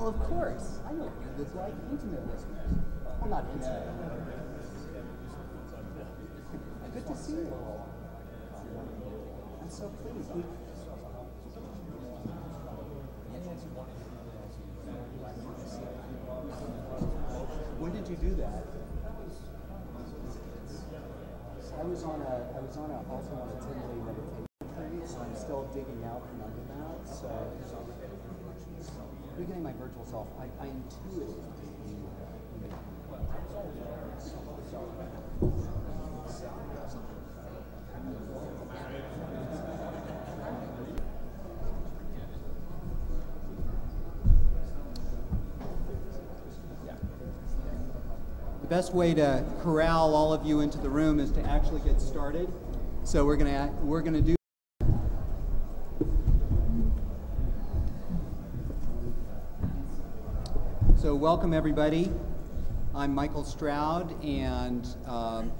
Well, of course. I know you look like intimate listeners. Well, not intimate. Good to see you. I'm so pleased. When did you do that? I was also on a 10-day meditation retreat, so I'm still digging out from under that. So you're getting my virtual self. I intuited. The best way to corral all of you into the room is to actually get started. So we're gonna do. So welcome everybody. I'm Michael Stroud, and I'm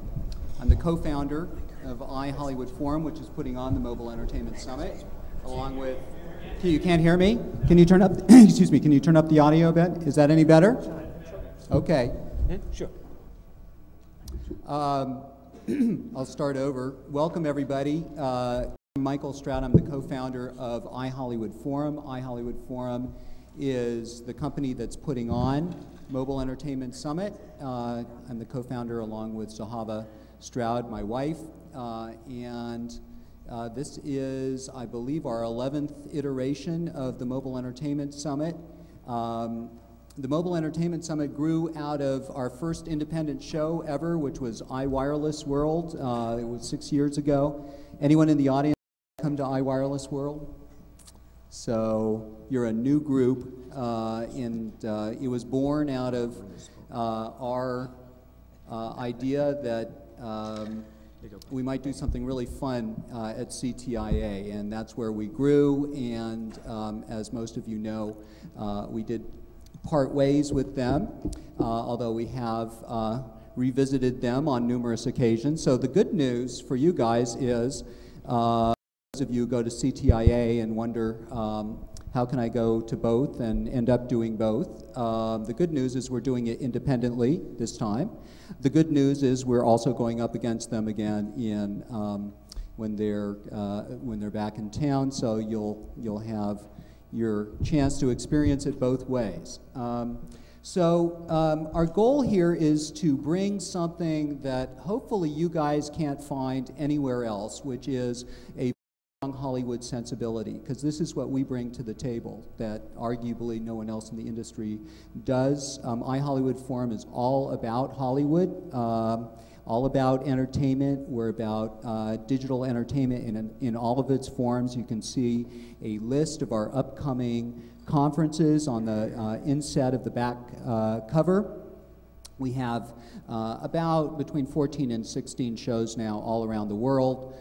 the co-founder of iHollywood Forum, which is putting on the Mobile Entertainment Summit, along with. You can't hear me? Can you turn up? Excuse me. Can you turn up the audio a bit? Is that any better? Okay. Sure. I'll start over. Welcome, everybody. I'm Michael Stroud. I'm the co-founder of iHollywood Forum. iHollywood Forum is the company that's putting on Mobile Entertainment Summit. I'm the co-founder along with Zahava Stroud, my wife. This is, I believe, our 11th iteration of the Mobile Entertainment Summit. The Mobile Entertainment Summit grew out of our first independent show ever, which was iWireless World. It was 6 years ago. Anyone in the audience come to iWireless World? So you're a new group, and it was born out of our idea that we might do something really fun at CTIA, and that's where we grew. And as most of you know, we did part ways with them, although we have revisited them on numerous occasions. So the good news for you guys is, those of you who go to CTIA and wonder, how can I go to both and end up doing both? The good news is we're doing it independently this time. The good news is we're also going up against them again in when they're back in town. So you'll have your chance to experience it both ways. Our goal here is to bring something that hopefully you guys can't find anywhere else, which is a strong Hollywood sensibility, because this is what we bring to the table that arguably no one else in the industry does. iHollywood Forum is all about Hollywood, all about entertainment. We're about digital entertainment in all of its forms. You can see a list of our upcoming conferences on the inset of the back cover. We have about between 14 and 16 shows now all around the world,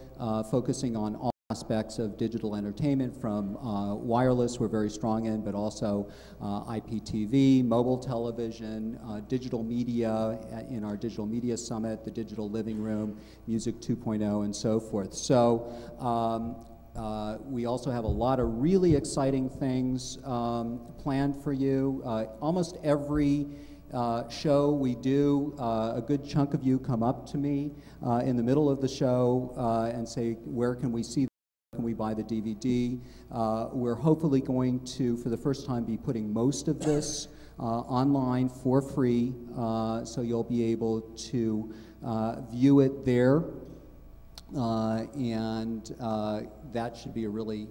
focusing on all aspects of digital entertainment, from wireless, we're very strong in, but also IPTV, mobile television, digital media in our Digital Media Summit, the Digital Living Room, Music 2.0, and so forth. So we also have a lot of really exciting things planned for you. Almost every show we do, a good chunk of you come up to me in the middle of the show and say, where can we see? Can we buy the DVD? We're hopefully going to, for the first time, be putting most of this online for free, so you'll be able to view it there, and that should be a really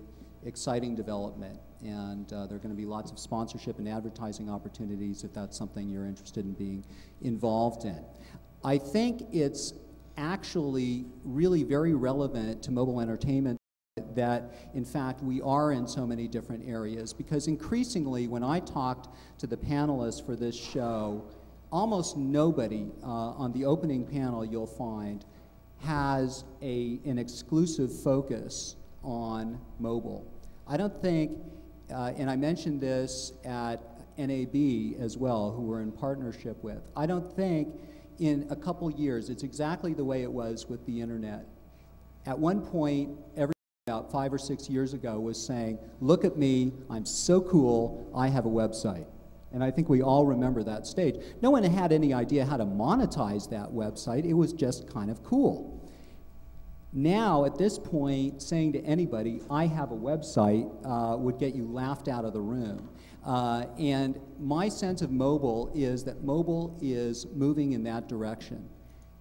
exciting development. And there are going to be lots of sponsorship and advertising opportunities if that's something you're interested in being involved in. I think it's actually really very relevant to mobile entertainment that, in fact, we are in so many different areas, because increasingly when I talked to the panelists for this show, almost nobody on the opening panel you'll find has an exclusive focus on mobile. I don't think, and I mentioned this at NAB as well, who we're in partnership with, I don't think in a couple years it's exactly the way it was with the internet. At one point, about 5 or 6 years ago, was saying, look at me, I'm so cool, I have a website. And I think we all remember that stage. No one had any idea how to monetize that website. It was just kind of cool. Now, at this point, saying to anybody, I have a website, would get you laughed out of the room. And my sense of mobile is that mobile is moving in that direction.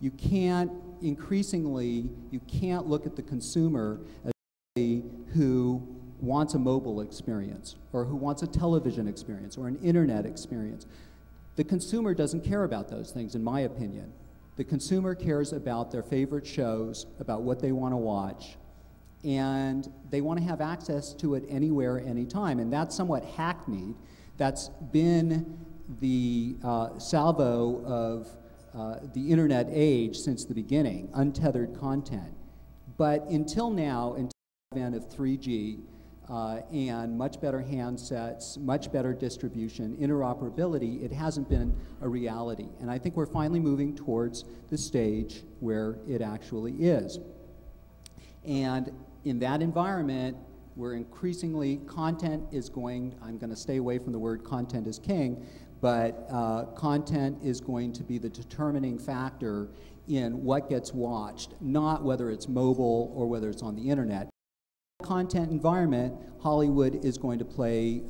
You can't, increasingly, you can't look at the consumer as somebody who wants a mobile experience, or who wants a television experience, or an internet experience. The consumer doesn't care about those things, in my opinion. The consumer cares about their favorite shows, about what they want to watch, and they want to have access to it anywhere, anytime. And that's somewhat hackneyed. That's been the salvo of the internet age since the beginning, untethered content. But until now, until the advent of 3G, and much better handsets, much better distribution, interoperability, it hasn't been a reality. And I think we're finally moving towards the stage where it actually is. And in that environment, where increasingly content is going, I'm going to stay away from the word content is king, but content is going to be the determining factor in what gets watched, not whether it's mobile or whether it's on the internet. Content environment, Hollywood is going to play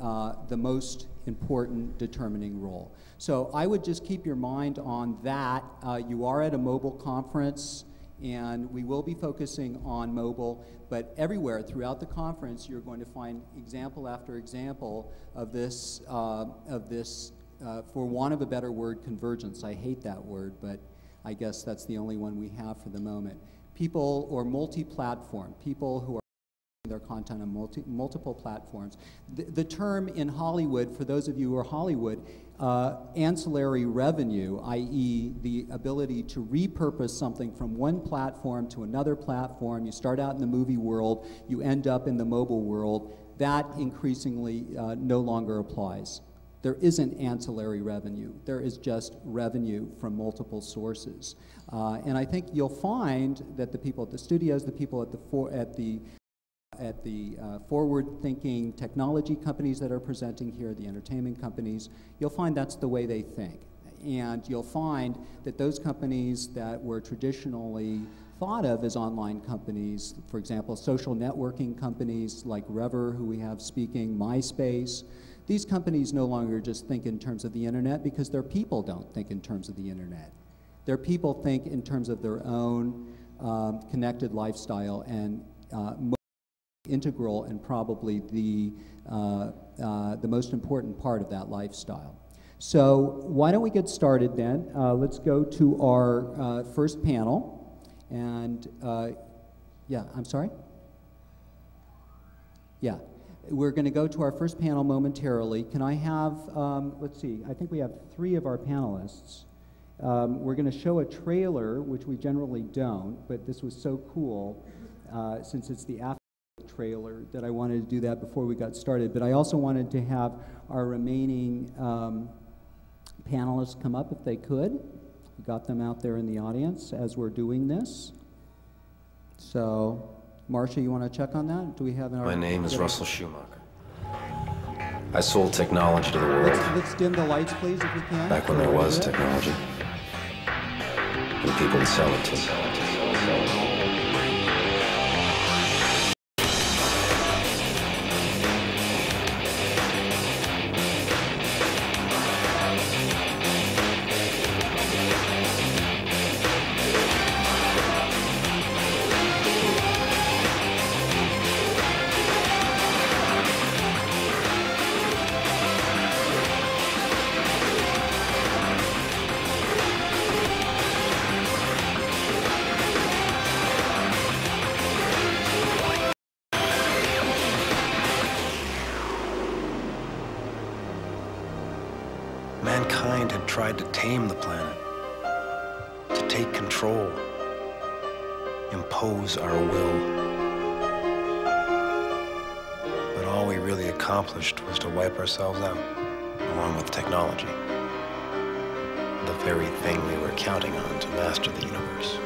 the most important determining role. So I would just keep your mind on that. You are at a mobile conference, and we will be focusing on mobile, but everywhere throughout the conference you're going to find example after example of this, for want of a better word, convergence. I hate that word, but I guess that's the only one we have for the moment. People, or multi-platform, people who are their content on multiple platforms. The term in Hollywood, for those of you who are Hollywood, ancillary revenue, i.e. the ability to repurpose something from one platform to another platform. You start out in the movie world, you end up in the mobile world. That increasingly no longer applies. There isn't ancillary revenue. There is just revenue from multiple sources. And I think you'll find that the people at the studios, the people at the forward-thinking technology companies that are presenting here, the entertainment companies, you'll find that's the way they think. And you'll find that those companies that were traditionally thought of as online companies, for example, social networking companies like Rever, who we have speaking, MySpace, these companies no longer just think in terms of the internet because their people don't think in terms of the internet. Their people think in terms of their own connected lifestyle, and integral and probably the most important part of that lifestyle. So why don't we get started then? Let's go to our first panel. And yeah, I'm sorry? Yeah, we're going to go to our first panel momentarily. Can I have, let's see, I think we have 3 of our panelists. We're going to show a trailer, which we generally don't, but this was so cool since it's the after trailer that I wanted to do that before we got started. But I also wanted to have our remaining panelists come up if they could. We got them out there in the audience as we're doing this. So, Marcia, you want to check on that? Do we have My name is Russell Schumacher. I sold technology to the world. Let's dim the lights, please, if we can. Back when there was technology. And people would sell it to them. Mankind had tried to tame the planet, to take control, impose our will. But all we really accomplished was to wipe ourselves out, along with technology, the very thing we were counting on to master the universe.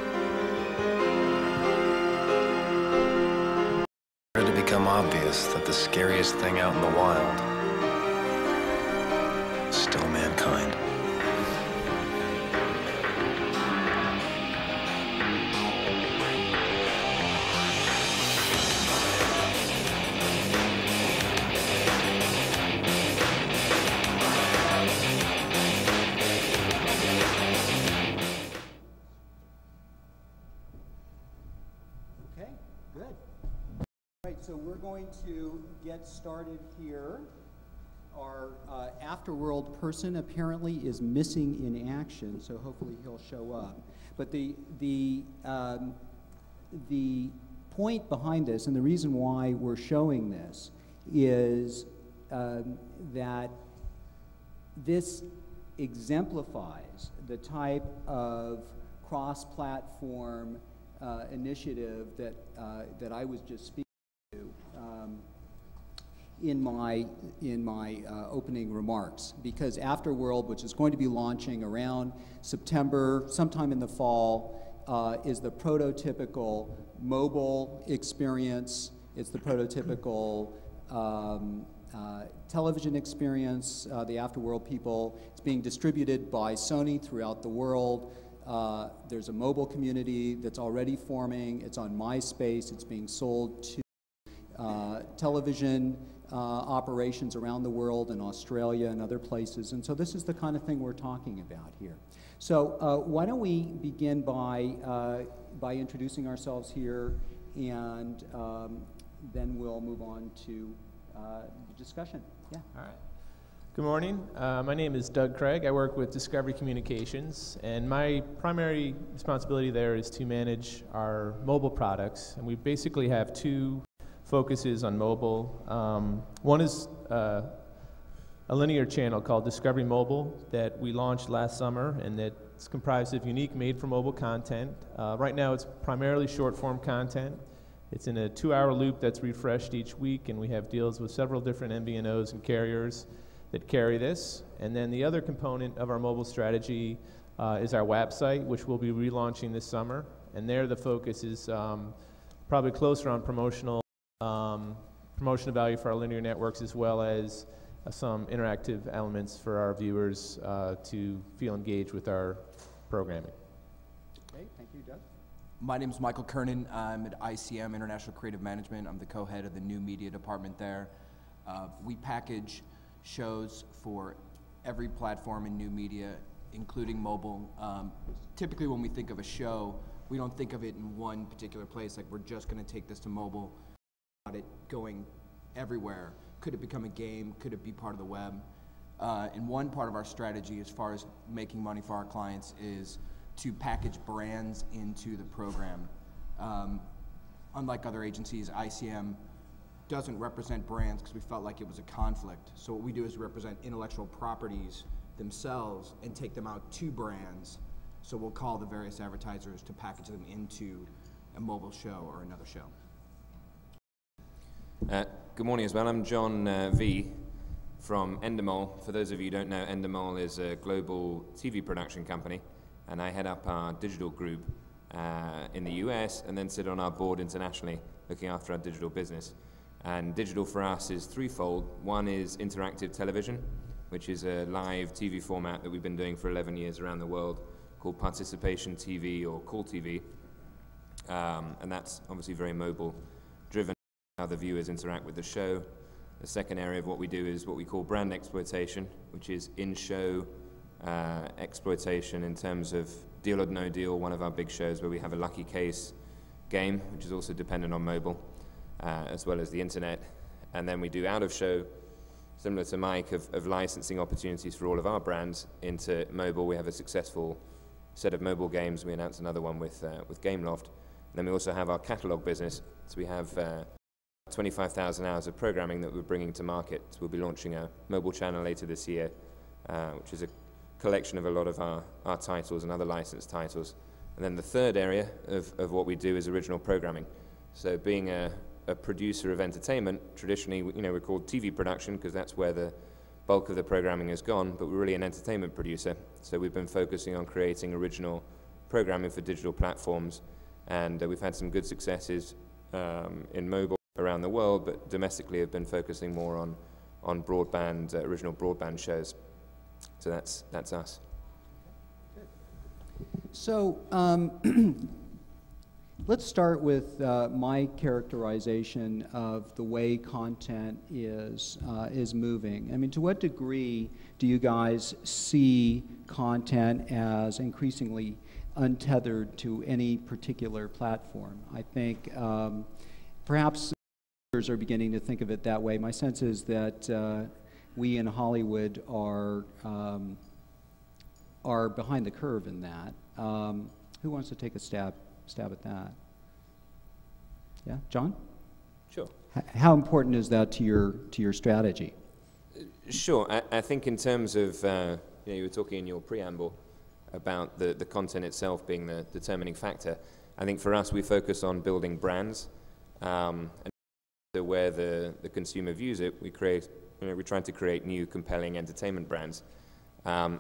It started to become obvious that the scariest thing out in the wild still mankind. Okay, good. Right, so we're going to get started here. Our Afterworld person apparently is missing in action, so hopefully he'll show up. But the point behind this, and the reason why we're showing this, is that this exemplifies the type of cross-platform initiative that I was just speaking to in my opening remarks. Because Afterworld, which is going to be launching around September, sometime in the fall, is the prototypical mobile experience. It's the prototypical television experience. The Afterworld people. It's being distributed by Sony throughout the world. There's a mobile community that's already forming. It's on MySpace. It's being sold to television operations around the world, in Australia and other places. And so this is the kind of thing we're talking about here. So why don't we begin by introducing ourselves here, and then we'll move on to the discussion. Yeah. All right. Good morning. My name is Doug Craig. I work with Discovery Communications, and my primary responsibility there is to manage our mobile products. And we basically have two focuses on mobile. One is a linear channel called Discovery Mobile that we launched last summer, and that's comprised of unique made-for-mobile content. Right now it's primarily short-form content. It's in a 2-hour loop that's refreshed each week, and we have deals with several different MVNOs and carriers that carry this. And then the other component of our mobile strategy is our website, which we'll be relaunching this summer. And there the focus is probably closer on promotional value for our linear networks, as well as some interactive elements for our viewers to feel engaged with our programming. Okay, thank you, Doug. My name is Michael Kernan. I'm at ICM, International Creative Management. I'm the co-head of the new media department there. We package shows for every platform in new media, including mobile. Typically when we think of a show, we don't think of it in one particular place, like we're just going to take this to mobile, about it going everywhere. Could it become a game? Could it be part of the web? And one part of our strategy as far as making money for our clients is to package brands into the program. Unlike other agencies, ICM doesn't represent brands because we felt like it was a conflict. So what we do is represent intellectual properties themselves and take them out to brands. So we'll call the various advertisers to package them into a mobile show or another show. Good morning as well. I'm John V from Endemol. For those of you who don't know, Endemol is a global TV production company, and I head up our digital group in the US and then sit on our board internationally looking after our digital business. And digital for us is threefold. One is interactive television, which is a live TV format that we've been doing for 11 years around the world, called Participation TV or Call TV. And that's obviously very mobile driven, how the viewers interact with the show. The second area of what we do is what we call brand exploitation, which is in-show exploitation in terms of Deal or No Deal, one of our big shows where we have a lucky case game, which is also dependent on mobile, as well as the internet. And then we do out-of-show, similar to Mike, of licensing opportunities for all of our brands into mobile. We have a successful set of mobile games. We announced another one with Gameloft. And then we also have our catalog business. So we have 25,000 hours of programming that we're bringing to market. So we'll be launching a mobile channel later this year, which is a collection of a lot of our titles and other licensed titles. And then the third area of what we do is original programming. So being a producer of entertainment, traditionally, we're called TV production because that's where the bulk of the programming has gone, but we're really an entertainment producer. So we've been focusing on creating original programming for digital platforms, and we've had some good successes in mobile around the world, but domestically have been focusing more on broadband, original broadband shows. So that's us. So let's start with my characterization of the way content is moving. I mean, to what degree do you guys see content as increasingly untethered to any particular platform? I think perhaps others are beginning to think of it that way. My sense is that we in Hollywood are behind the curve in that. Who wants to take a stab at that? Yeah, John? Sure. How important is that to your strategy? Sure. I think in terms of, you were talking in your preamble about the content itself being the determining factor. I think for us, we focus on building brands, and where the consumer views it, we're trying to create new, compelling entertainment brands.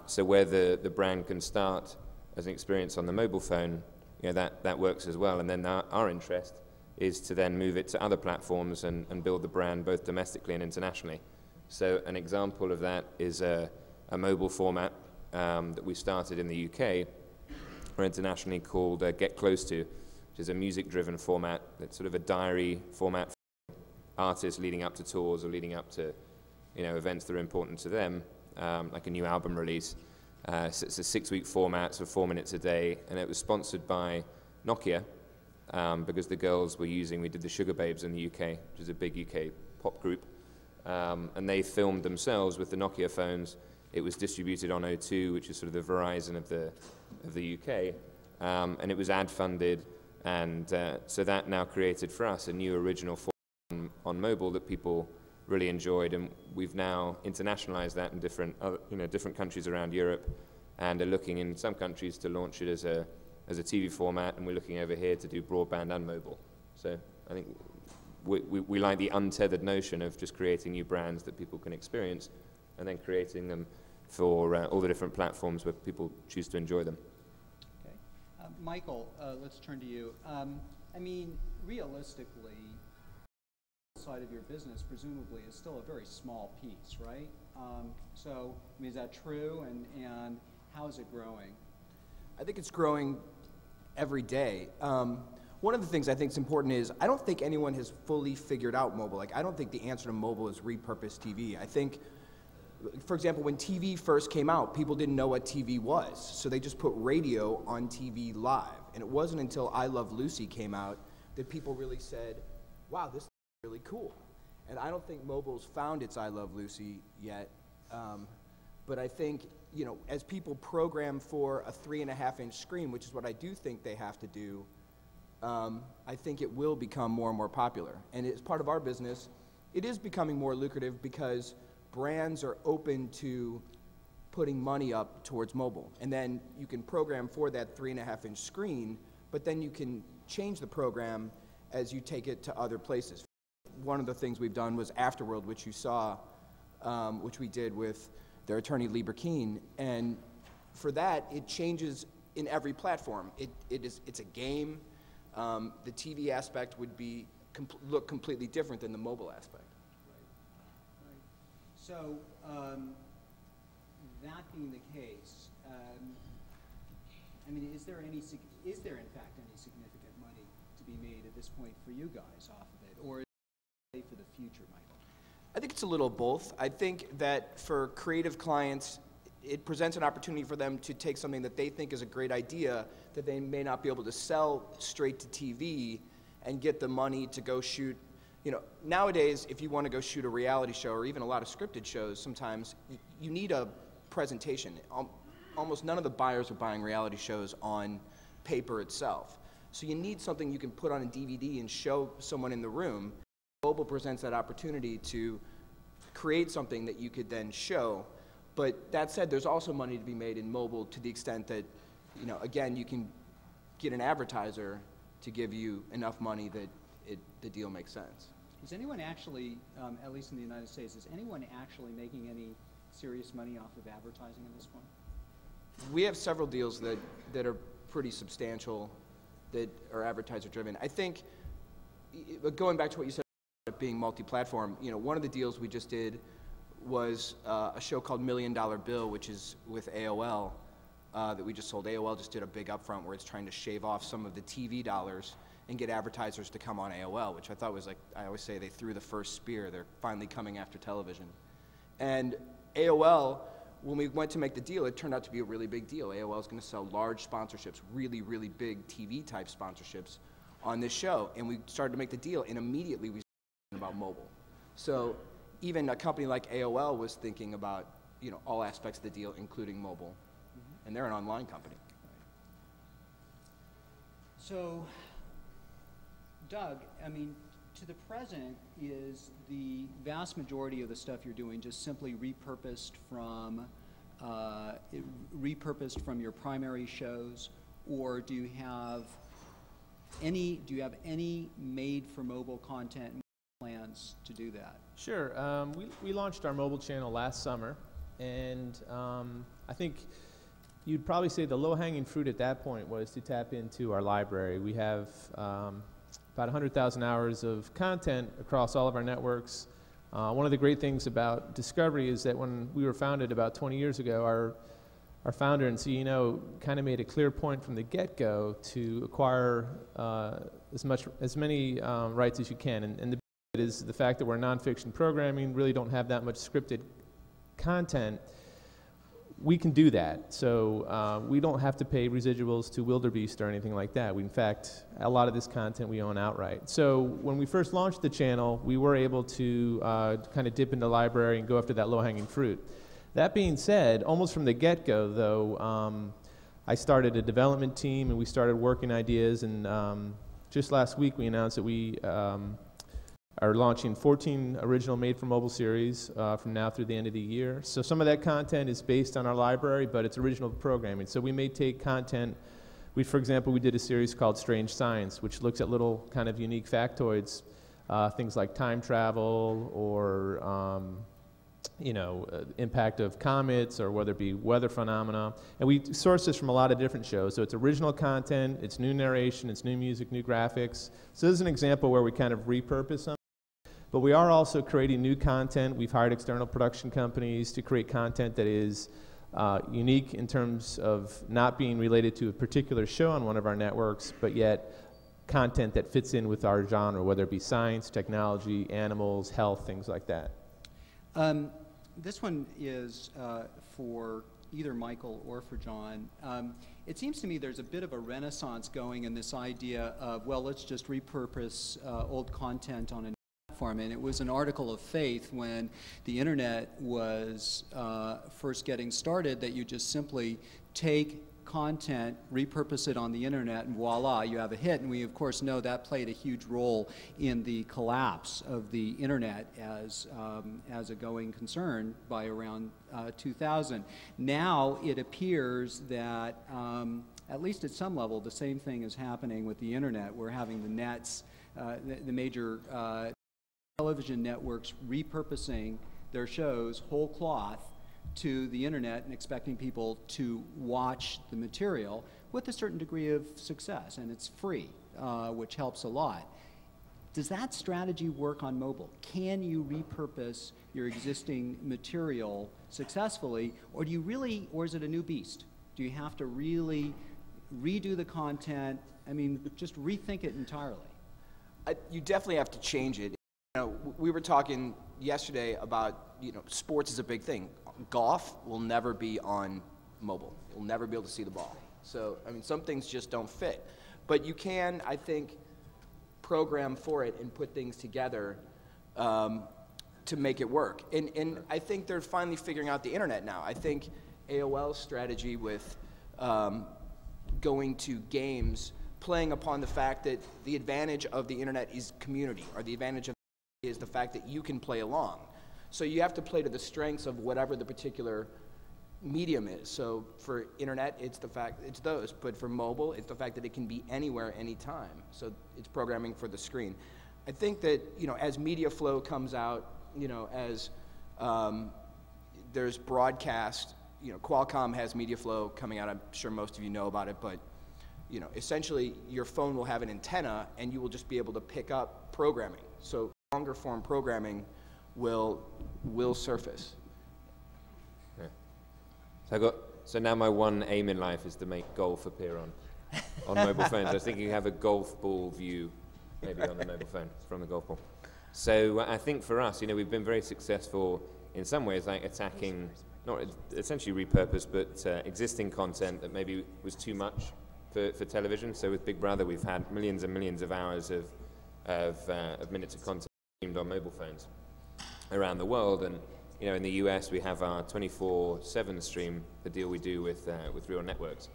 So where the brand can start as an experience on the mobile phone, that works as well. And then our interest is to then move it to other platforms and build the brand both domestically and internationally. So an example of that is a mobile format that we started in the UK or internationally called Get Close To, which is a music-driven format. It's sort of a diary format for artists leading up to tours or leading up to events that are important to them, like a new album release. So it's a 6-week format, so 4 minutes a day, and it was sponsored by Nokia because the girls we did the Sugar Babes in the UK, which is a big UK pop group, and they filmed themselves with the Nokia phones. It was distributed on O2, which is sort of the Verizon of the UK, and it was ad-funded, and so that now created for us a new original format on mobile that people really enjoyed, and we've now internationalized that in different countries around Europe, and are looking in some countries to launch it as a TV format, and we're looking over here to do broadband and mobile. So I think we like the untethered notion of just creating new brands that people can experience, and then creating them for all the different platforms where people choose to enjoy them. Okay, Michael, let's turn to you. I mean, realistically, side of your business presumably is still a very small piece, right? So, I mean, is that true, and how is it growing? I think it's growing every day. One of the things I think is important is I don't think anyone has fully figured out mobile. Like, I don't think the answer to mobile is repurposed TV. I think, for example, when TV first came out, people didn't know what TV was, so they just put radio on TV live. And it wasn't until I Love Lucy came out that people really said, wow, this is really cool. And I don't think mobile's found its I Love Lucy yet, but I think, as people program for a 3.5-inch screen, which is what I do think they have to do, I think it will become more and more popular. And as part of our business, it is becoming more lucrative because brands are open to putting money up towards mobile. And then you can program for that 3.5-inch screen, but then you can change the program as you take it to other places. One of the things we've done was Afterworld, which you saw, which we did with their attorney Lee Burkeen, and for that, it changes in every platform. It's a game. The TV aspect would look completely different than the mobile aspect. Right. So, that being the case, I mean, is there in fact any significant money to be made at this point for you guys off of it, or is it for the future, Michael? I think it's a little both. I think that for creative clients, it presents an opportunity for them to take something that they think is a great idea that they may not be able to sell straight to TV and get the money to go shoot. Nowadays, if you want to go shoot a reality show or even a lot of scripted shows, sometimes you need a presentation. Almost none of the buyers are buying reality shows on paper itself. So you need something you can put on a DVD and show someone in the room. Mobile presents that opportunity to create something that you could then show. But that said, there's also money to be made in mobile to the extent that, again, you can get an advertiser to give you enough money that the deal makes sense. Is anyone actually, at least in the United States, is anyone actually making any serious money off of advertising at this point? We have several deals that are pretty substantial that are advertiser-driven. I think, going back to what you said, being multi-platform, one of the deals we just did was a show called $1 Million Bill, which is with AOL, that we just sold. AOL just did a big upfront where it's trying to shave off some of the TV dollars and get advertisers to come on AOL, which I thought was like, I always say they threw the first spear. They're finally coming after television. And AOL, when we went to make the deal, it turned out to be a really big deal. AOL is going to sell large sponsorships, really, really big TV-type sponsorships on this show. And we started to make the deal, and immediately we started about mobile. So even a company like AOL was thinking about, you know, all aspects of the deal, including mobile. And they're an online company. So, Doug, I mean, to the present, is the vast majority of the stuff you're doing just simply repurposed from your primary shows, or do you have any made for mobile content plans to do that? Sure. We launched our mobile channel last summer, and I think you'd probably say the low-hanging fruit at that point was to tap into our library. We have about 100,000 hours of content across all of our networks. One of the great things about Discovery is that when we were founded about 20 years ago, our founder and CEO kind of made a clear point from the get-go to acquire as many rights as you can. And the is the fact that we're nonfiction programming, really don't have that much scripted content. We can do that. So we don't have to pay residuals to Wildebeest or anything like that. In fact, a lot of this content we own outright. So when we first launched the channel, we were able to kind of dip into the library and go after that low-hanging fruit. That being said, almost from the get-go, though, I started a development team and we started working ideas. And just last week, we announced that we are launching 14 original made-for-mobile series from now through the end of the year. So some of that content is based on our library, but it's original programming. So we may take content. For example, we did a series called Strange Science, which looks at little kind of unique factoids, things like time travel or impact of comets, or whether it be weather phenomena. And we source this from a lot of different shows. So it's original content, it's new narration, it's new music, new graphics. So this is an example where we kind of repurpose them. But we are also creating new content. We've hired external production companies to create content that is unique in terms of not being related to a particular show on one of our networks, but yet content that fits in with our genre, whether it be science, technology, animals, health, things like that. This one is for either Michael or for John. It seems to me there's a bit of a renaissance going in this idea of, well, let's just repurpose old content on a platform. And it was an article of faith when the internet was first getting started, that you just simply take content, repurpose it on the internet, and voila, you have a hit. And we, of course, know that played a huge role in the collapse of the internet as a going concern by around 2000. Now it appears that, at least at some level, the same thing is happening with the internet. We're having the nets, the major television networks repurposing their shows whole cloth to the internet and expecting people to watch the material with a certain degree of success, and it's free, which helps a lot. Does that strategy work on mobile? Can you repurpose your existing material successfully, or do you really, or is it a new beast? Do you have to really redo the content? I mean, just rethink it entirely. You definitely have to change it. You know, we were talking yesterday about, sports is a big thing. Golf will never be on mobile. You'll never be able to see the ball. So, I mean, some things just don't fit. But you can, I think, program for it and put things together to make it work. And I think they're finally figuring out the internet now. I think AOL's strategy with going to games, playing upon the fact that the advantage of the internet is community, or the advantage of is the fact that you can play along. So you have to play to the strengths of whatever the particular medium is. So for internet, it's the fact it's those, but for mobile, it's the fact that it can be anywhere, anytime. So it's programming for the screen. I think that as media flow comes out, as there's broadcast, Qualcomm has media flow coming out. I'm sure most of you know about it, but essentially your phone will have an antenna, and you will just be able to pick up programming. So longer form programming will surface. Yeah. So now my one aim in life is to make golf appear on mobile phones. I was thinking you have a golf ball view maybe on the mobile phone from the golf ball. So I think for us, we've been very successful in some ways, like attacking, not essentially repurposed, but existing content that maybe was too much for television. So with Big Brother, we've had millions and millions of hours of minutes of content streamed on mobile phones around the world. And in the US, we have our 24/7 stream, the deal we do with Real Networks.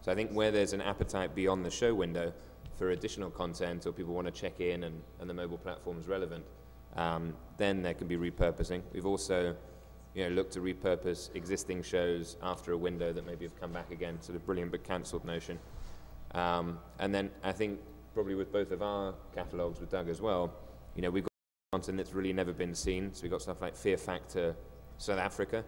So I think where there's an appetite beyond the show window for additional content, or people want to check in and the mobile platform is relevant, then there can be repurposing. We've also looked to repurpose existing shows after a window that maybe have come back again, sort of brilliant but cancelled notion. And then I think probably with both of our catalogues, with Doug as well, we've got content that's really never been seen. So we've got stuff like Fear Factor South Africa,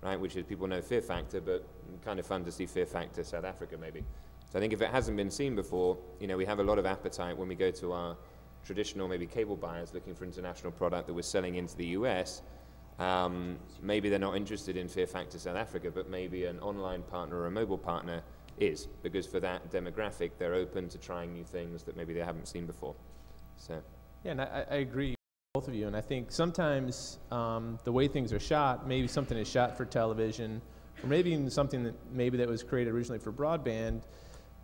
right, which is, people know Fear Factor, but kind of fun to see Fear Factor South Africa maybe. So I think if it hasn't been seen before, we have a lot of appetite when we go to our traditional maybe cable buyers looking for international product that we're selling into the US. Maybe they're not interested in Fear Factor South Africa, but maybe an online partner or a mobile partner is, because for that demographic, they're open to trying new things that maybe they haven't seen before. So. Yeah, and I agree with both of you, and I think sometimes the way things are shot, maybe something is shot for television, or maybe even something that was created originally for broadband,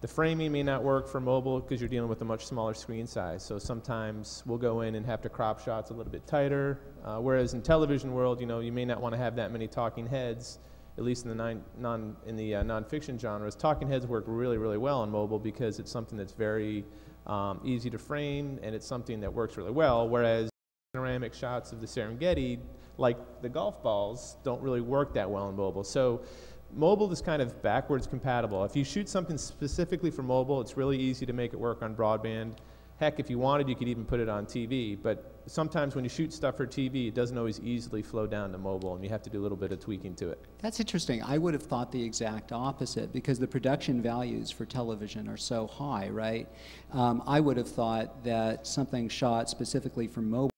the framing may not work for mobile because you're dealing with a much smaller screen size. So sometimes we'll go in and have to crop shots a little bit tighter, whereas in television world, you may not want to have that many talking heads, at least in the nonfiction genres. Talking heads work really, really well on mobile because it's something that's very easy to frame, and it's something that works really well, whereas panoramic shots of the Serengeti, like the golf balls, don't really work that well on mobile. So mobile is kind of backwards compatible. If you shoot something specifically for mobile, it's really easy to make it work on broadband. Heck, if you wanted, you could even put it on TV. But sometimes when you shoot stuff for TV, it doesn't always easily flow down to mobile, and you have to do a little bit of tweaking to it. That's interesting. I would have thought the exact opposite, because the production values for television are so high, right? I would have thought that something shot specifically for mobile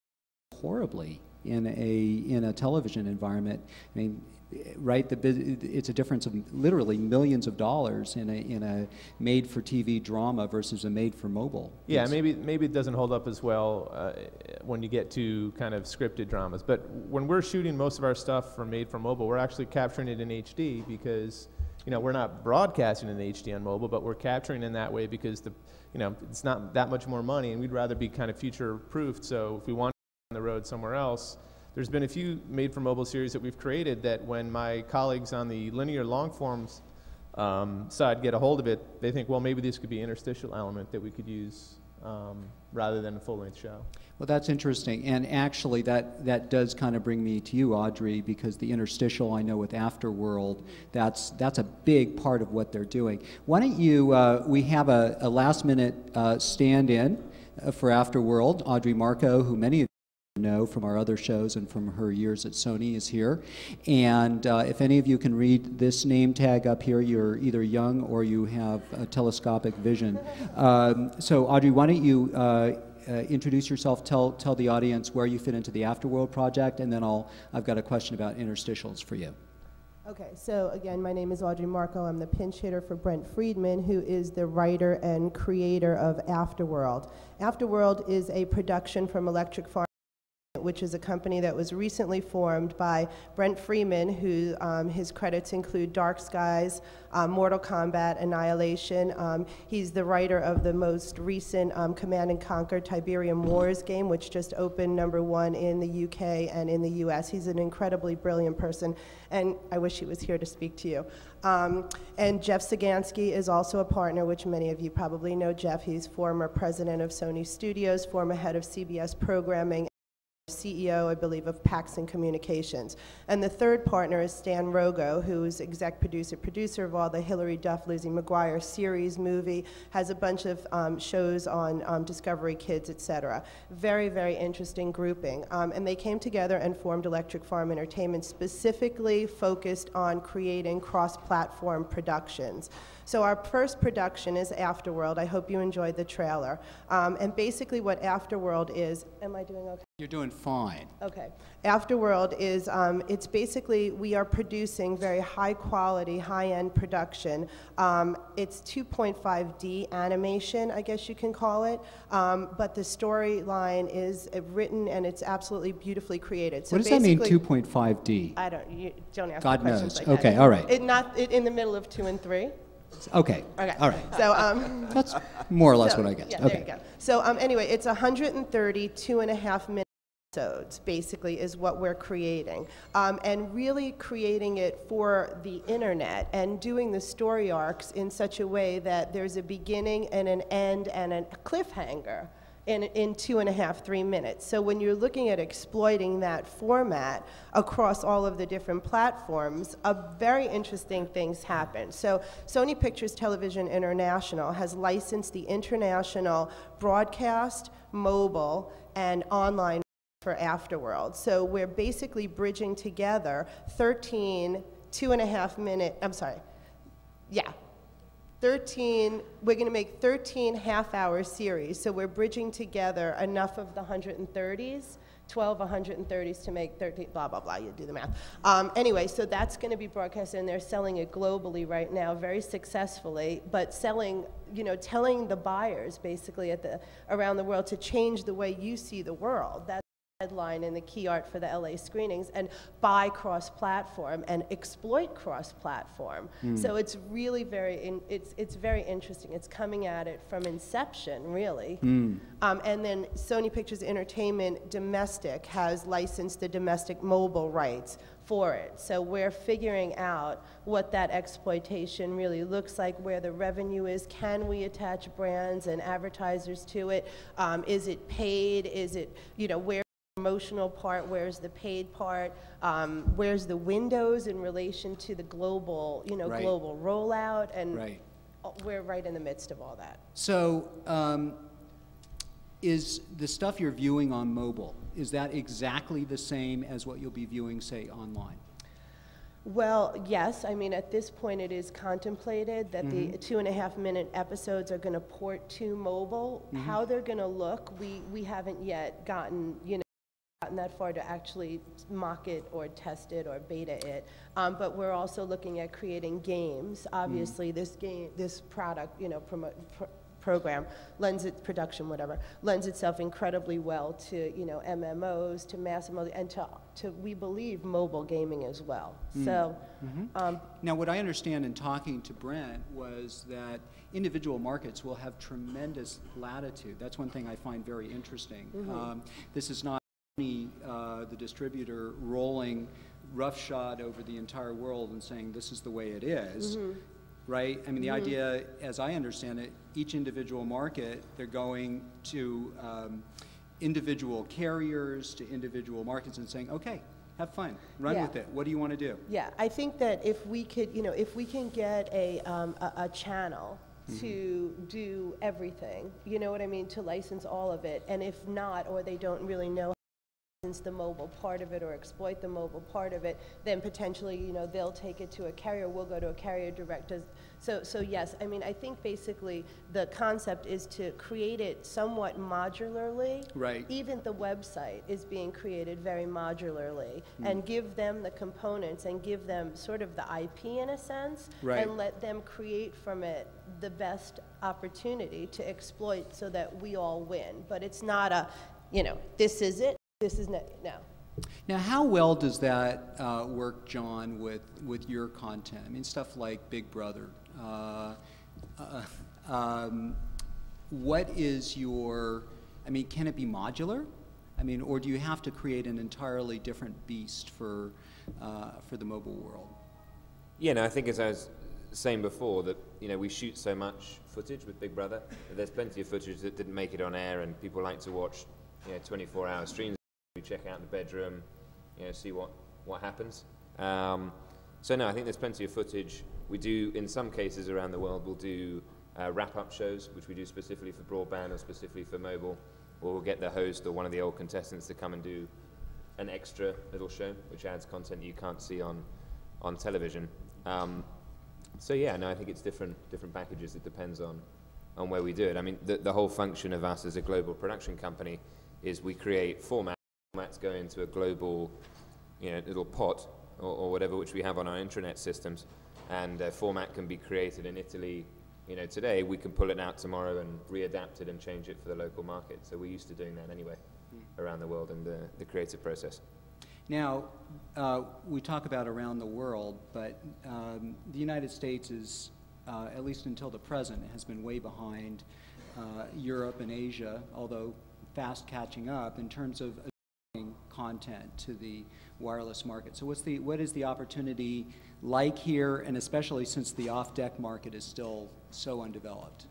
horribly in a television environment. I mean, right? It's a difference of literally millions of dollars in a made-for-TV drama versus a made-for-mobile. Yeah, maybe it doesn't hold up as well when you get to kind of scripted dramas. But when we're shooting most of our stuff for made-for-mobile, we're actually capturing it in HD because we're not broadcasting in HD on mobile, but we're capturing in that way because it's not that much more money, and we'd rather be kind of future-proofed. So if we want to on the road somewhere else. There's been a few made-for-mobile series that we've created that when my colleagues on the linear long-forms side get a hold of it, they think, well, maybe this could be an interstitial element that we could use rather than a full-length show. Well, that's interesting, and actually that does kind of bring me to you, Audrey, because the interstitial, I know with Afterworld, that's a big part of what they're doing. Why don't you, we have a last-minute stand-in for Afterworld. Audrey Marco, who many of you know from our other shows and from her years at Sony, is here. And if any of you can read this name tag up here, you're either young or you have a telescopic vision. So Audrey, why don't you introduce yourself, tell the audience where you fit into the Afterworld project, and then I've got a question about interstitials for you. Okay, so again, my name is Audrey Marco. I'm the pinch hitter for Brent Friedman, who is the writer and creator of Afterworld. Afterworld is a production from Electric Farm, which is a company that was recently formed by Brent Friedman, who his credits include Dark Skies, Mortal Kombat, Annihilation. He's the writer of the most recent Command & Conquer Tiberium Wars game, which just opened #1 in the UK and in the US. He's an incredibly brilliant person, and I wish he was here to speak to you. And Jeff Sagansky is also a partner, which many of you probably know Jeff. He's former president of Sony Studios, former head of CBS programming, CEO, I believe, of Paxson Communications. And the third partner is Stan Rogo, who's exec producer of all the Hillary Duff, Lizzie McGuire series, movie, has a bunch of shows on Discovery Kids, etc. Very, very interesting grouping. And they came together and formed Electric Farm Entertainment, specifically focused on creating cross-platform productions. So our first production is Afterworld. I hope you enjoyed the trailer. And basically what Afterworld is, am I doing okay? You're doing fine. Okay. Afterworld is, it's basically, we are producing very high quality, high-end production. It's 2.5D animation, I guess you can call it, but the storyline is written and it's absolutely beautifully created. So what does that mean, 2.5D? I don't, you don't ask God me questions knows. like Okay, that. all right. In the middle of 2 and 3. Okay. Okay. All right. So, That's more or less what I guessed. Yeah, okay. there you go. So anyway, it's 130 2.5-minute episodes, basically, is what we're creating. And really creating it for the internet and doing the story arcs in such a way that there's a beginning and an end and a cliffhanger in 2.5, 3 minutes. So when you're looking at exploiting that format across all of the different platforms, very interesting things happen. So Sony Pictures Television International has licensed the international broadcast, mobile, and online for Afterworld. So we're basically bridging together 13 2.5-minute, we're going to make 13 half-hour series. So we're bridging together enough of the 130s, 12 130s to make 13, blah, blah, blah, you do the math. Anyway, so that's going to be broadcast, and they're selling it globally right now very successfully, but selling, telling the buyers basically around the world to change the way you see the world. That's headline in the key art for the LA screenings, and buy cross-platform and exploit cross-platform. So it's really it's very interesting. It's coming at it from inception, really. And then Sony Pictures Entertainment Domestic has licensed the domestic mobile rights for it. So we're figuring out what that exploitation really looks like, where the revenue is. Can we attach brands and advertisers to it? Is it paid? Is it, where promotional part, where's the paid part, where's the windows in relation to the global, Right. global rollout, and Right. we're right in the midst of all that. So, is the stuff you're viewing on mobile, is that exactly the same as what you'll be viewing, say, online? Well, yes. I mean, at this point, it is contemplated that the 2.5-minute episodes are going to port to mobile. How they're going to look, we haven't yet gotten, gotten that far to actually mock it or test it or beta it. But we're also looking at creating games. Obviously, this product, program lends itself incredibly well to, MMOs, to massive, and to we believe mobile gaming as well. So, Now, what I understand in talking to Brent was that individual markets will have tremendous latitude. That's one thing I find very interesting. This is not only the distributor rolling roughshod over the entire world and saying this is the way it is, right? I mean, the idea, as I understand it, each individual market, they're going to individual carriers, to individual markets, and saying, okay, have fun, run with it. What do you want to do? Yeah, I think that if we could, if we can get a channel to do everything, you know what I mean, to license all of it, and if not, or they don't really know how to license the mobile part of it or exploit the mobile part of it, then potentially, they'll take it to a carrier, we'll go to a carrier direct. So yes, I mean, I think basically the concept is to create it somewhat modularly. Right. Even the website is being created very modularly, and give them the components and give them sort of the IP in a sense, Right. and let them create from it the best opportunity to exploit so that we all win. But it's not a, this is it, this is no. Now, how well does that work, John, with your content? I mean, stuff like Big Brother. What is your, I mean, can it be modular? I mean, or do you have to create an entirely different beast for the mobile world? Yeah, no, I think as I was saying before, that we shoot so much footage with Big Brother that there's plenty of footage that didn't make it on air, and people like to watch 24-hour streams. We check out the bedroom, see what happens. So no, I think there's plenty of footage. We do, in some cases around the world, we'll do wrap-up shows, which we do specifically for broadband or specifically for mobile, or we'll get the host or one of the old contestants to come and do an extra little show, which adds content you can't see on television. So yeah, no, I think it's different packages. It depends on where we do it. I mean, the whole function of us as a global production company is we create format formats go into a global, little pot or whatever, which we have on our intranet systems, and a format can be created in Italy. Today we can pull it out tomorrow and readapt it and change it for the local market. So we're used to doing that anyway around the world in the creative process. Now, we talk about around the world, but the United States is, at least until the present, has been way behind Europe and Asia, although fast catching up in terms of adapting content to the wireless market. So what is the opportunity like here, and especially since the off-deck market is still so undeveloped?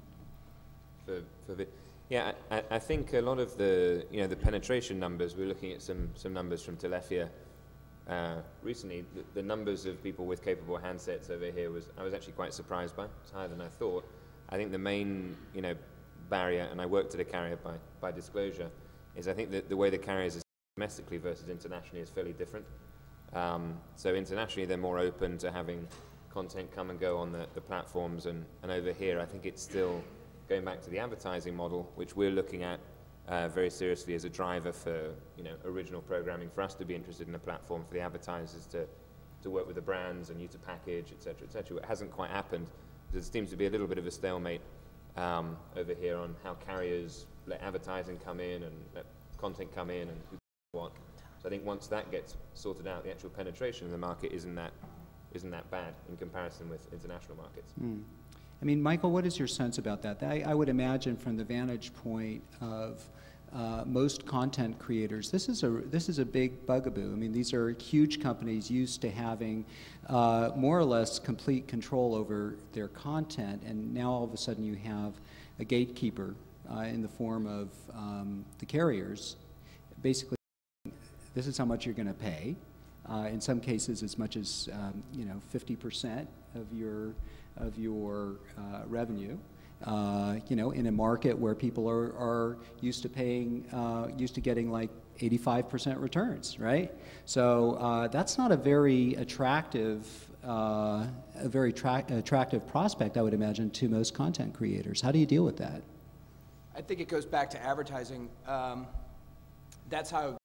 Yeah, I think a lot of the the penetration numbers, we're looking at some numbers from Telefia recently. The numbers of people with capable handsets over here I was actually quite surprised by. It's higher than I thought. I think the main barrier, and I worked at a carrier by disclosure, is I think that the way the carriers are domestically versus internationally is fairly different. So internationally they're more open to having content come and go on the platforms, and over here I think it's still going back to the advertising model, which we're looking at very seriously as a driver for original programming, for us to be interested in a platform, for the advertisers to work with the brands and you to package, etc., etc. It hasn't quite happened. There seems to be a little bit of a stalemate over here on how carriers let advertising come in and let content come in and who what. So I think once that gets sorted out, the actual penetration in the market isn't that bad in comparison with international markets. I mean, Michael, what is your sense about that? I would imagine from the vantage point of most content creators, this is a big bugaboo. I mean, these are huge companies used to having more or less complete control over their content, and now all of a sudden you have a gatekeeper in the form of the carriers, basically. This is how much you're going to pay. In some cases, as much as 50% of your revenue. In a market where people are used to paying, used to getting like 85% returns, right? So that's not a very attractive, attractive prospect, I would imagine, to most content creators. How do you deal with that? I think it goes back to advertising. That's how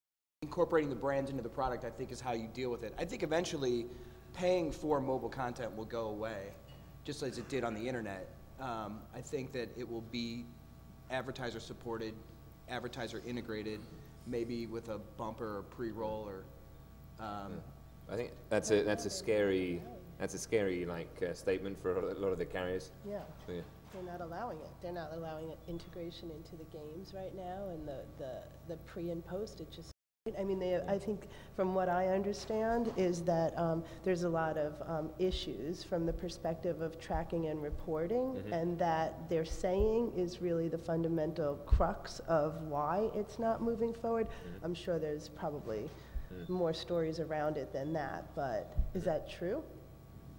incorporating the brands into the product, I think, is how you deal with it. I think eventually paying for mobile content will go away, just as it did on the internet. I think that it will be advertiser supported, advertiser integrated, maybe with a bumper or pre-roll or. I think that's a scary statement for a lot of the carriers. Yeah. So, yeah. They're not allowing it. They're not allowing integration into the games right now, and the pre and post. It just. I mean, I think from what I understand is that there's a lot of issues from the perspective of tracking and reporting, and that they're saying is really the fundamental crux of why it's not moving forward. I'm sure there's probably more stories around it than that, but is that true?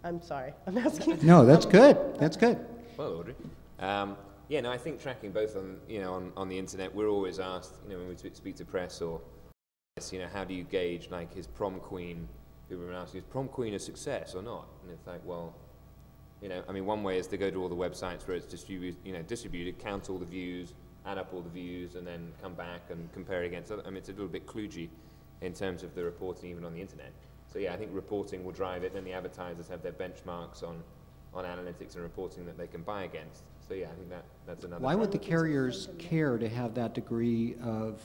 I'm sorry, I'm asking. No, that's good. That's good. Well, Audrey. Yeah, no, I think tracking both on the internet, we're always asked, when we speak to press or how do you gauge, like, is Prom Queen, people have been asking, is Prom Queen a success or not? And it's like, well, I mean, one way is to go to all the websites where it's distributed, count all the views, add up all the views, and then come back and compare it against other. I mean, it's a little bit kludgy in terms of the reporting even on the internet. So yeah, I think reporting will drive it, then the advertisers have their benchmarks on analytics and reporting that they can buy against. So yeah, I think that's another. Why would the carriers care to have that degree of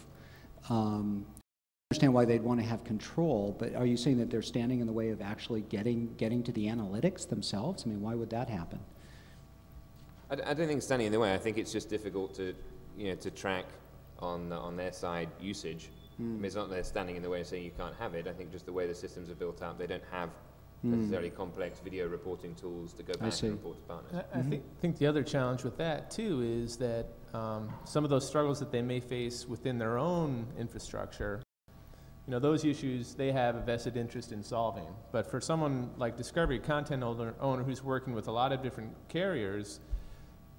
understand why they'd want to have control, but are you saying that they're standing in the way of actually getting to the analytics themselves? I mean, why would that happen? I don't think it's standing in the way. I think it's just difficult to track on their side usage. I mean, it's not that they're standing in the way and saying you can't have it. I think just the way the systems are built out, they don't have necessarily complex video reporting tools to go back and report to partners. I think the other challenge with that too is that some of those struggles that they may face within their own infrastructure, those issues they have a vested interest in solving. But for someone like Discovery, content owner who's working with a lot of different carriers,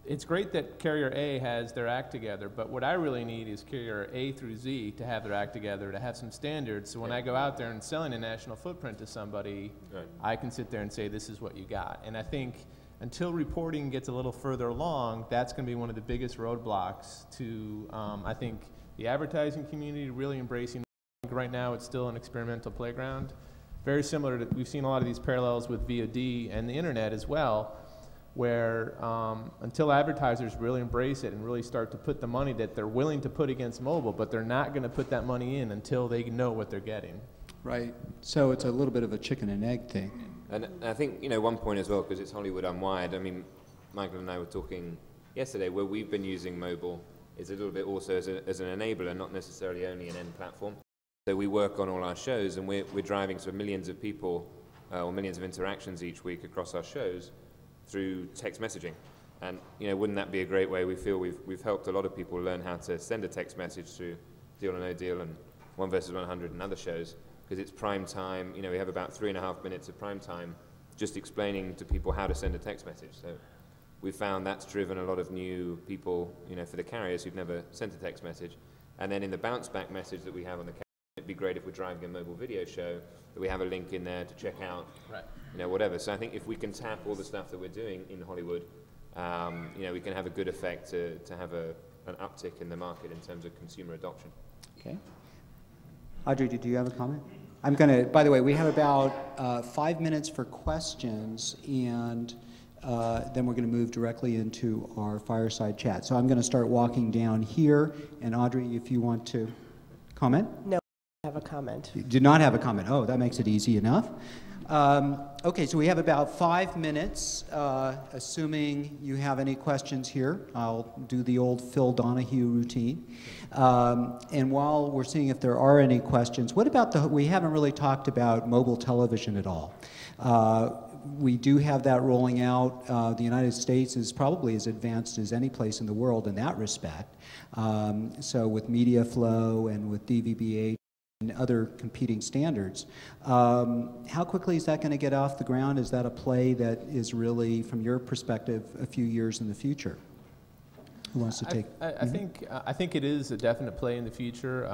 it's great that carrier A has their act together, but what I really need is carrier A through Z to have their act together, to have some standards, so when I go out there and selling a national footprint to somebody, I can sit there and say, this is what you got. And I think until reporting gets a little further along, that's going to be one of the biggest roadblocks to, I think, the advertising community really embracing right now it's still an experimental playground. Very similar to, we've seen a lot of these parallels with VOD and the internet as well, where until advertisers really embrace it and really start to put the money that they're willing to put against mobile, but they're not going to put that money in until they know what they're getting. Right. So it's a little bit of a chicken and egg thing. And I think, you know, one point as well, because it's Hollywood Unwired, I mean, Michael and I were talking yesterday where we've been using mobile is a little bit also as an enabler, not necessarily only an end platform. So we work on all our shows, and we're driving sort of millions of people or millions of interactions each week across our shows through text messaging. And, you know, wouldn't that be a great way? We feel we've helped a lot of people learn how to send a text message through Deal or No Deal and 1 vs. 100 and other shows, because it's prime time. You know, we have about 3.5 minutes of prime time just explaining to people how to send a text message. So we've found that's driven a lot of new people, you know, for the carriers who've never sent a text message. And then in the bounce back message that we have on the carrier, it'd be great if we're driving a mobile video show that we have a link in there to check out, right, you know, whatever. So I think if we can tap all the stuff that we're doing in Hollywood, you know, we can have a good effect to have an uptick in the market in terms of consumer adoption. Okay. Audrey, did you have a comment? I'm going to, by the way, we have about 5 minutes for questions, and then we're going to move directly into our fireside chat. So I'm going to start walking down here, and Audrey, if you want to comment? No, I have a comment. You do not have a comment. Oh, that makes it easy enough. Okay, so we have about 5 minutes. Assuming you have any questions here, I'll do the old Phil Donahue routine. And while we're seeing if there are any questions, what about we haven't really talked about mobile television at all. We do have that rolling out. The United States is probably as advanced as any place in the world in that respect. So with media flow and with DVB-H and other competing standards. How quickly is that going to get off the ground? Is that a play that is really, from your perspective, a few years in the future? Who wants to take? I think it is a definite play in the future.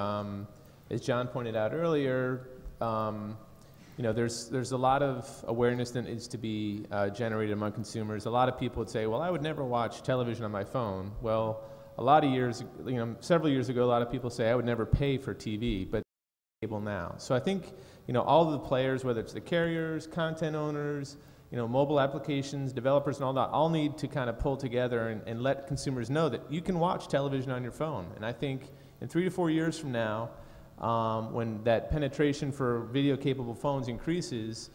As John pointed out earlier, you know, there's a lot of awareness that needs to be generated among consumers. A lot of people would say, well, I would never watch television on my phone. Well, a lot of years, you know, several years ago, a lot of people say I would never pay for TV, but cable now. So I think, you know, all of the players, whether it's the carriers, content owners, you know, mobile applications, developers and all that, all need to kind of pull together and let consumers know that you can watch television on your phone. And I think in 3 to 4 years from now, when that penetration for video-capable phones increases,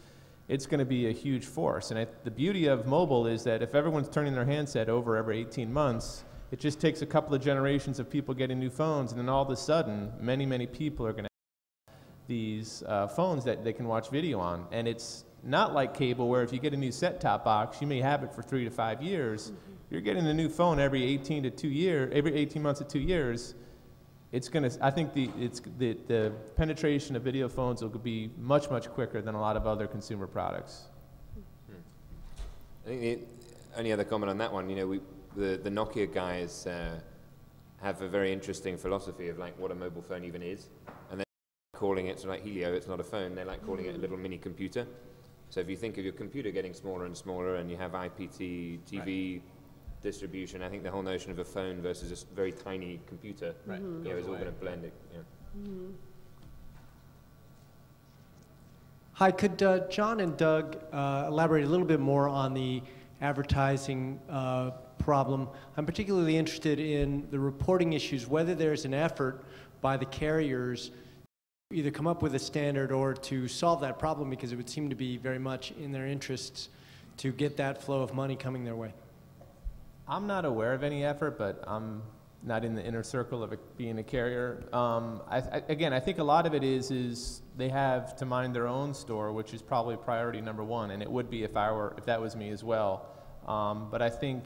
it's going to be a huge force. And the beauty of mobile is that if everyone's turning their handset over every 18 months, it just takes a couple of generations of people getting new phones, and then all of a sudden, many, many people are going to have these phones that they can watch video on. And it's not like cable, where if you get a new set-top box, you may have it for 3 to 5 years. You're getting a new phone every 18 months to 2 years. It's going to, I think the penetration of video phones will be much, much quicker than a lot of other consumer products. I think the only other comment on that one, you know, the Nokia guys have a very interesting philosophy of like what a mobile phone even is, and they're calling it, so like Helio, it's not a phone, they're like calling it a little mini computer. So if you think of your computer getting smaller and smaller, and you have IPT, TV, distribution, I think the whole notion of a phone versus a very tiny computer, you know, is all going to blend it. Yeah. Hi, could John and Doug elaborate a little bit more on the advertising problem? I'm particularly interested in the reporting issues, whether there's an effort by the carriers to either come up with a standard or to solve that problem, because it would seem to be very much in their interests to get that flow of money coming their way. I'm not aware of any effort, but I'm not in the inner circle of being a carrier. Again, I think a lot of it is they have to mind their own store, which is probably priority number one, and it would be if that was me as well. But I think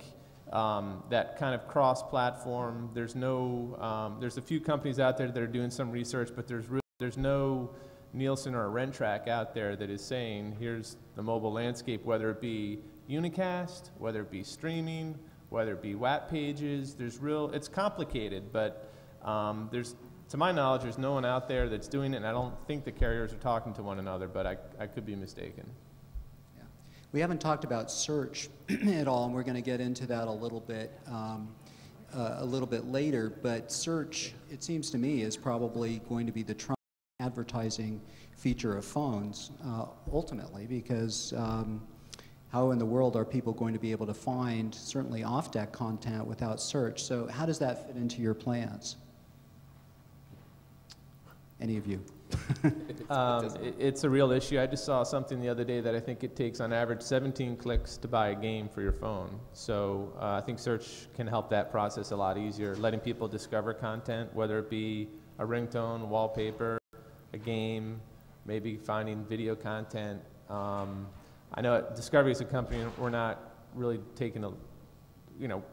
that kind of cross-platform, there's a few companies out there that are doing some research, but there's no Nielsen or a Rentrack out there that is saying, here's the mobile landscape, whether it be unicast, whether it be streaming, whether it be WAP pages. It's complicated, but to my knowledge, there's no one out there that's doing it, and I don't think the carriers are talking to one another, but I could be mistaken. Yeah. We haven't talked about search at all, and we're going to get into that a little bit later, but search, it seems to me, is probably going to be the trump advertising feature of phones, ultimately, because how in the world are people going to be able to find certainly off-deck content without search? So how does that fit into your plans? Any of you? It's a real issue. I just saw something the other day that I think it takes on average 17 clicks to buy a game for your phone. So I think search can help that process a lot easier, letting people discover content, whether it be a ringtone, wallpaper, a game, maybe finding video content. I know at Discovery as a company, we're not really taking a,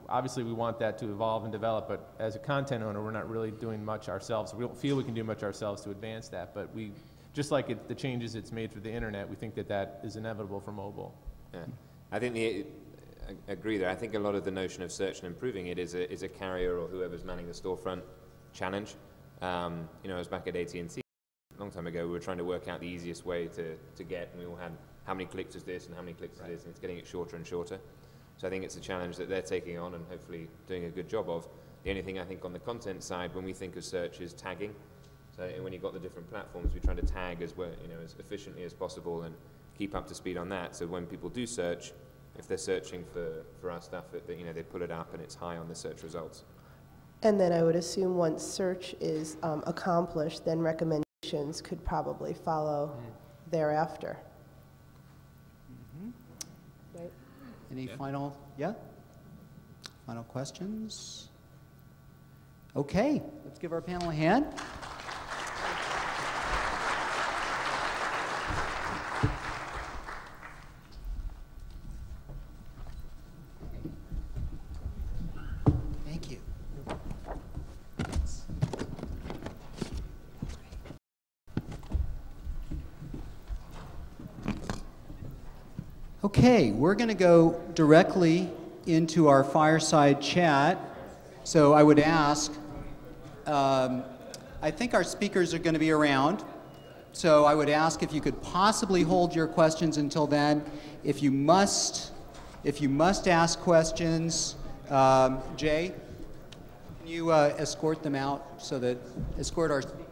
obviously we want that to evolve and develop, but as a content owner, we're not really doing much ourselves. We don't feel we can do much ourselves to advance that, but we, just like the changes it's made for the internet, we think that that is inevitable for mobile. Yeah. I think I agree there. I think a lot of the notion of search and improving it is a carrier or whoever's manning the storefront challenge. I was back at AT&T a long time ago. We were trying to work out the easiest way to get, and we all had how many clicks is this and how many clicks is this, and it's getting it shorter and shorter. So I think it's a challenge that they're taking on and hopefully doing a good job of. The only thing I think on the content side, when we think of search, is tagging. So when you've got the different platforms, we try to tag as well, as efficiently as possible and keep up to speed on that. So when people do search, if they're searching for our stuff, they pull it up and it's high on the search results. And then I would assume once search is accomplished, then recommendations could probably follow thereafter. Right? Any final questions? Okay, let's give our panel a hand. Thank you. Okay, we're going to go directly into our fireside chat. So I would ask, I think our speakers are going to be around. So I would ask if you could possibly hold your questions until then. If you must ask questions, Jay, can you escort them out so that escort our speakers?